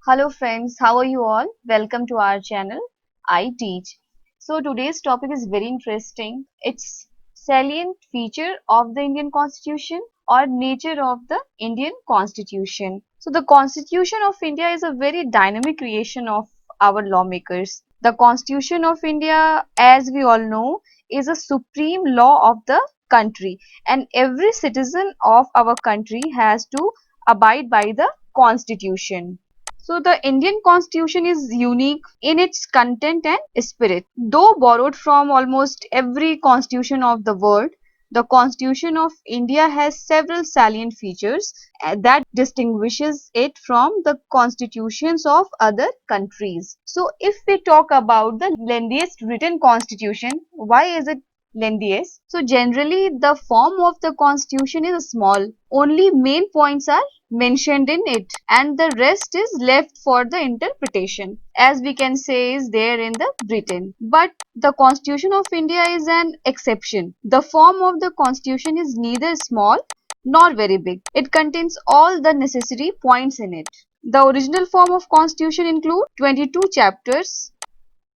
Hello friends, how are you all? Welcome to our channel, I Teach. So today's topic is very interesting. It's salient feature of the Indian Constitution or nature of the Indian Constitution. So the Constitution of India is a very dynamic creation of our lawmakers. The Constitution of India, as we all know, is a supreme law of the country, and every citizen of our country has to abide by the Constitution. So the Indian Constitution is unique in its content and spirit. Though borrowed from almost every constitution of the world, the Constitution of India has several salient features that distinguishes it from the constitutions of other countries. So if we talk about the lengthiest written constitution, why is it lengthiest? So generally the form of the constitution is small. Only main points are mentioned in it, and the rest is left for the interpretation, as we can say is there in the Britain. But the Constitution of India is an exception. The form of the Constitution is neither small nor very big. It contains all the necessary points in it. The original form of Constitution include 22 chapters,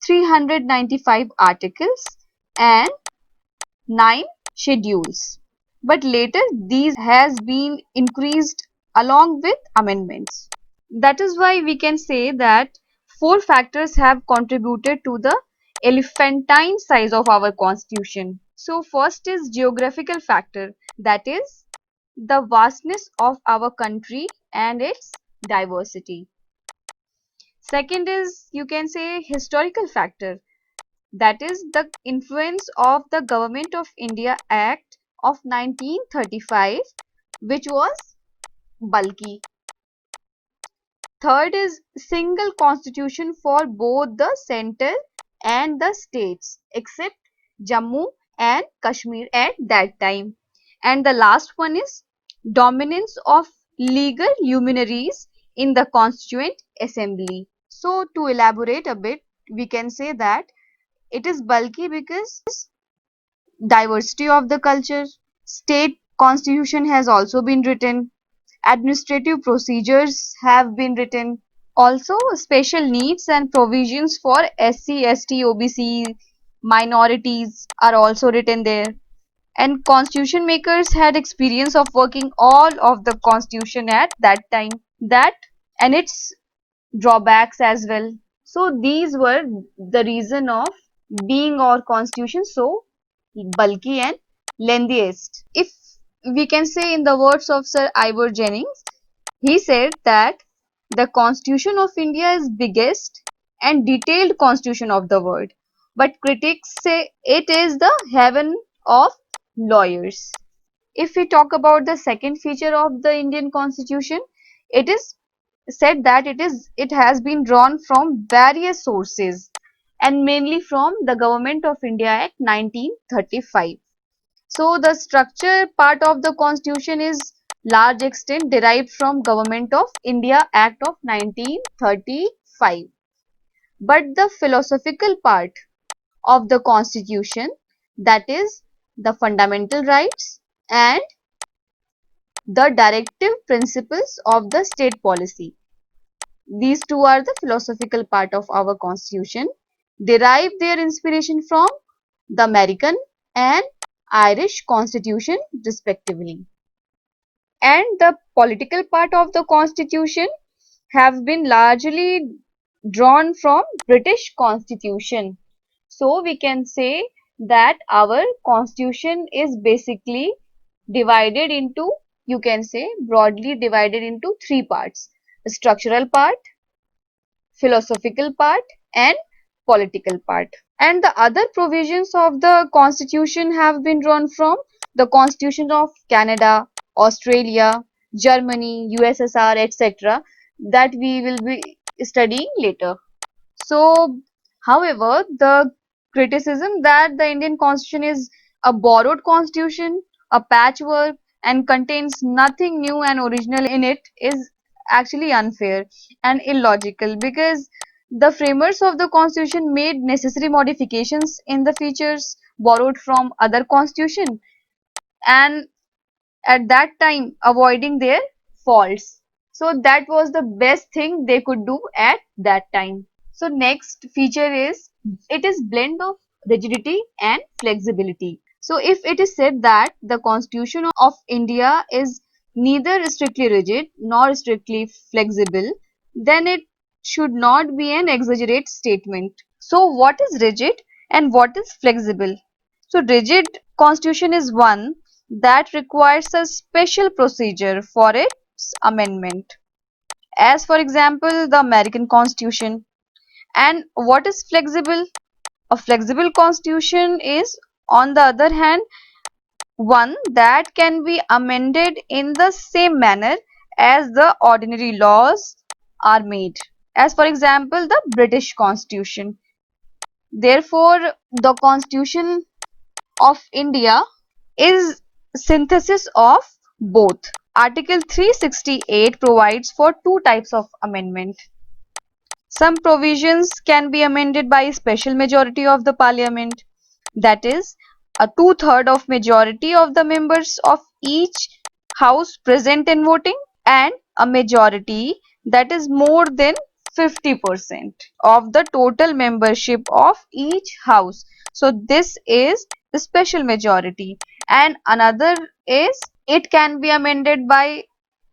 395 articles, and 9 schedules. But later these has been increased along with amendments. That is why we can say that four factors have contributed to the elephantine size of our constitution. So first is geographical factor, that is the vastness of our country and its diversity. Second is, you can say, historical factor, that is the influence of the Government of India Act of 1935, which was bulky. Third is single constitution for both the center and the states except Jammu and Kashmir at that time. And the last one is dominance of legal luminaries in the Constituent Assembly. So to elaborate a bit, we can say that it is bulky because diversity of the culture. State constitution has also been written. Administrative procedures have been written. Also, special needs and provisions for SC, ST, OBC minorities are also written there. And constitution makers had experience of working all of the constitution at that time. That and its drawbacks as well. So these were the reason of being our constitution so bulky and lengthiest. If we can say in the words of Sir Ivor Jennings, he said that the Constitution of India is biggest and detailed constitution of the world, but critics say it is the heaven of lawyers. If we talk about the second feature of the Indian Constitution, it is said that it has been drawn from various sources and mainly from the Government of India Act 1935. So the structure part of the constitution is large extent derived from Government of India Act of 1935. But the philosophical part of the constitution, that is the fundamental rights and the directive principles of the state policy. These two are the philosophical part of our constitution, derive their inspiration from the American and Irish constitution respectively. And the political part of the constitution have been largely drawn from British constitution. So we can say that our constitution is basically divided into, you can say, broadly divided into three parts: the structural part, philosophical part, and political part. And the other provisions of the constitution have been drawn from the constitution of Canada, Australia, Germany, USSR, etc., that we will be studying later. So, however, the criticism that the Indian constitution is a borrowed constitution, a patchwork, and contains nothing new and original in it is actually unfair and illogical, because the framers of the constitution made necessary modifications in the features borrowed from other constitution, and at that time avoiding their faults. So that was the best thing they could do at that time. So next feature is it is blend of rigidity and flexibility. So if it is said that the Constitution of India is neither strictly rigid nor strictly flexible, then it should not be an exaggerate statement. So what is rigid and what is flexible? So rigid constitution is one that requires a special procedure for its amendment, as for example the American Constitution. And what is flexible? A flexible constitution is, on the other hand, one that can be amended in the same manner as the ordinary laws are made, as for example the British Constitution. Therefore, the Constitution of India is synthesis of both. Article 368 provides for two types of amendment. Some provisions can be amended by special majority of the parliament, that is, a two-third of majority of the members of each house present and voting, and a majority that is more than 50% of the total membership of each house. So this is the special majority. And another is it can be amended by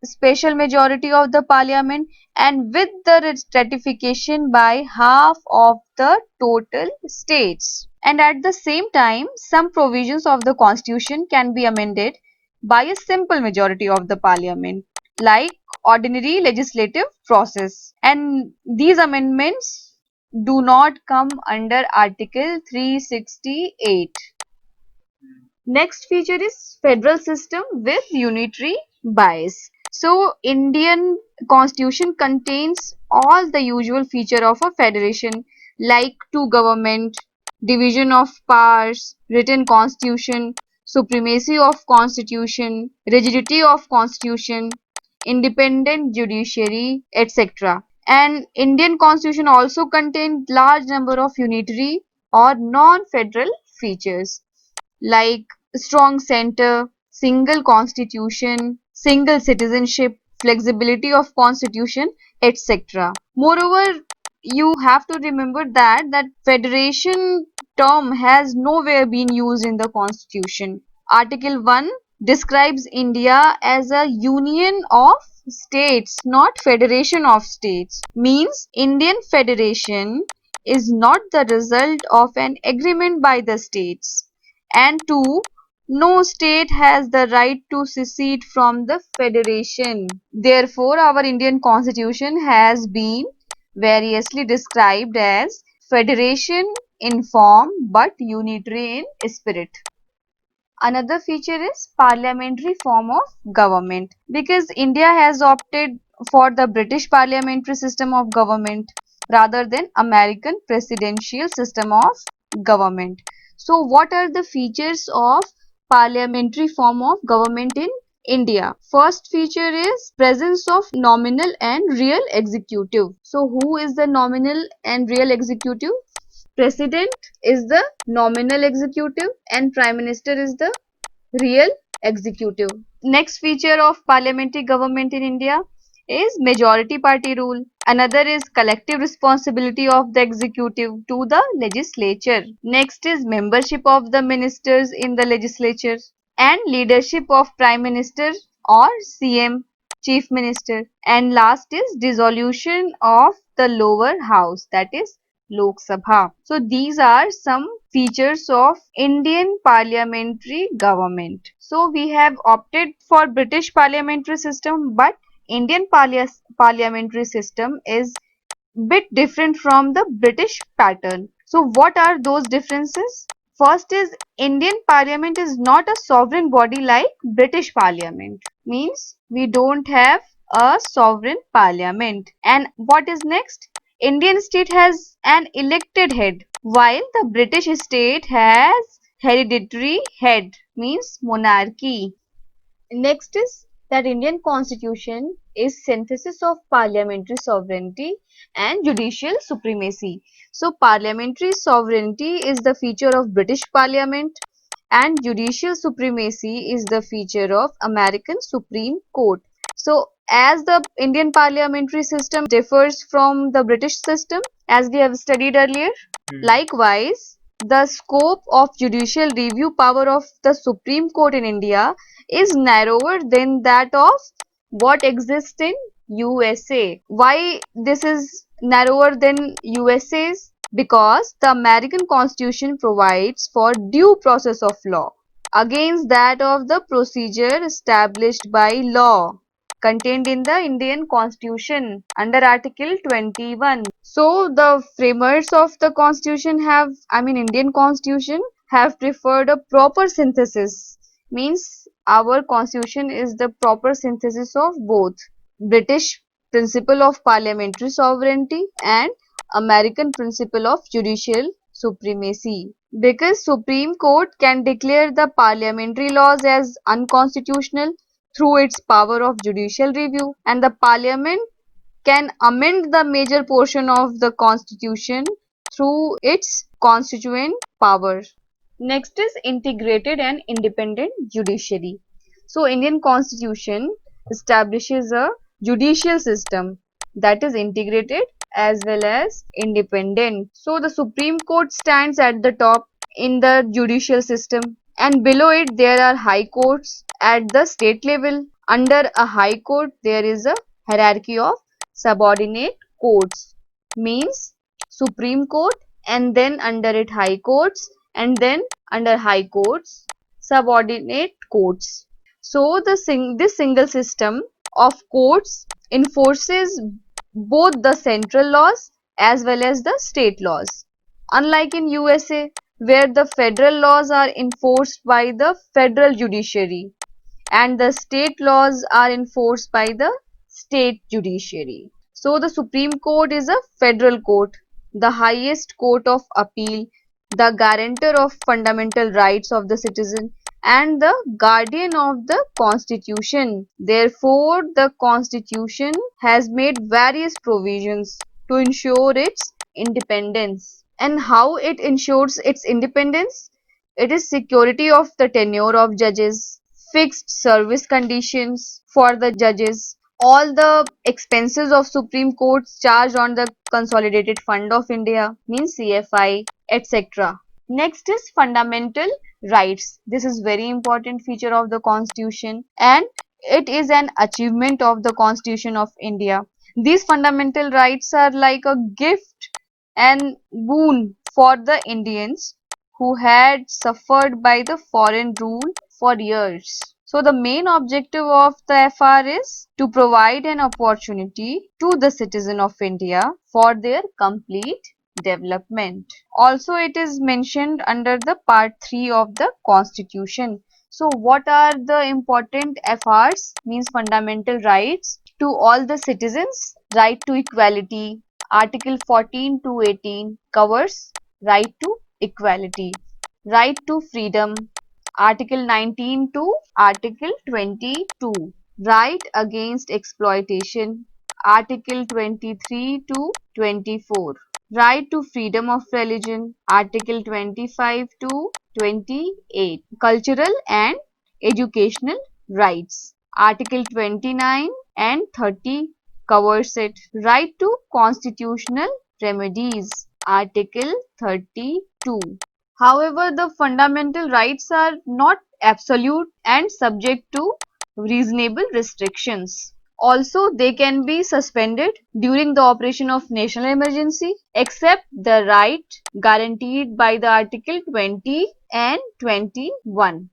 special majority of the parliament and with the ratification by half of the total states. And at the same time, some provisions of the constitution can be amended by a simple majority of the parliament, like ordinary legislative process. And these amendments do not come under Article 368. Next feature is federal system with unitary bias. So Indian constitution contains all the usual feature of a federation, like two government, division of powers, written constitution, supremacy of constitution, rigidity of constitution, independent judiciary, etc. And Indian constitution also contains large number of unitary or non-federal features like strong center, single constitution, single citizenship, flexibility of constitution, etc. Moreover, you have to remember that federation term has nowhere been used in the constitution. Article 1 describes India as a union of states, not federation of states. Means Indian federation is not the result of an agreement by the states. And two, no state has the right to secede from the federation. Therefore, our Indian constitution has been variously described as federation in form but unitary in spirit. Another feature is parliamentary form of government, because India has opted for the British parliamentary system of government rather than American presidential system of government. So what are the features of parliamentary form of government in India? First feature is presence of nominal and real executive. So who is the nominal and real executive? President is the nominal executive and Prime Minister is the real executive. Next feature of parliamentary government in India is majority party rule. Another is collective responsibility of the executive to the legislature. Next is membership of the ministers in the legislature and leadership of Prime Minister or CM, Chief Minister. And last is dissolution of the lower house, that is Lok Sabha. So these are some features of Indian parliamentary government. So we have opted for British parliamentary system, but Indian parliamentary system is bit different from the British pattern. So what are those differences? First is Indian parliament is not a sovereign body like British parliament. Means we don't have a sovereign parliament. And what is next? Indian state has an elected head while the British state has hereditary head, means monarchy. Next is that Indian constitution is synthesis of parliamentary sovereignty and judicial supremacy. So parliamentary sovereignty is the feature of British Parliament and judicial supremacy is the feature of American Supreme Court. So as the Indian parliamentary system differs from the British system, as we have studied earlier, likewise, the scope of judicial review power of the Supreme Court in India is narrower than that of what exists in USA. Why this is narrower than USA's? Because the American Constitution provides for due process of law against that of the procedure established by law contained in the Indian Constitution under Article 21. So the framers of the Constitution Indian Constitution have preferred a proper synthesis. Means our Constitution is the proper synthesis of both British principle of parliamentary sovereignty and American principle of judicial supremacy. Because Supreme Court can declare the parliamentary laws as unconstitutional through its power of judicial review, and the parliament can amend the major portion of the constitution through its constituent power. Next is integrated and independent judiciary. So Indian constitution establishes a judicial system that is integrated as well as independent. So the Supreme Court stands at the top in the judicial system, and below it there are high courts at the state level. Under a high court there is a hierarchy of subordinate courts, means Supreme Court, and then under it high courts, and then under high courts subordinate courts. So this single system of courts enforces both the central laws as well as the state laws. Unlike in USA, where the federal laws are enforced by the federal judiciary and the state laws are enforced by the state judiciary. So the Supreme Court is a federal court, the highest court of appeal, the guarantor of fundamental rights of the citizen, and the guardian of the constitution. Therefore, the constitution has made various provisions to ensure its independence. And how it ensures its independence? It is security of the tenure of judges, fixed service conditions for the judges, all the expenses of Supreme Courts charged on the Consolidated Fund of India, means CFI, etc. Next is fundamental rights. This is very important feature of the Constitution, and it is an achievement of the Constitution of India. These fundamental rights are like a gift and boon for the Indians who had suffered by the foreign rule for years. So the main objective of the FR is to provide an opportunity to the citizen of India for their complete development. Also, it is mentioned under the part 3 of the Constitution. So what are the important FRs? Means fundamental rights to all the citizens. Right to equality. Article 14 to 18 covers right to equality. Right to freedom. Article 19 to Article 22. Right against exploitation. Article 23 to 24. Right to freedom of religion. Article 25 to 28. Cultural and educational rights. Article 29 and 30 covers it. Right to constitutional remedies. Article 32. However, the fundamental rights are not absolute and subject to reasonable restrictions. Also, they can be suspended during the operation of national emergency, except the right guaranteed by the Article 20 and 21.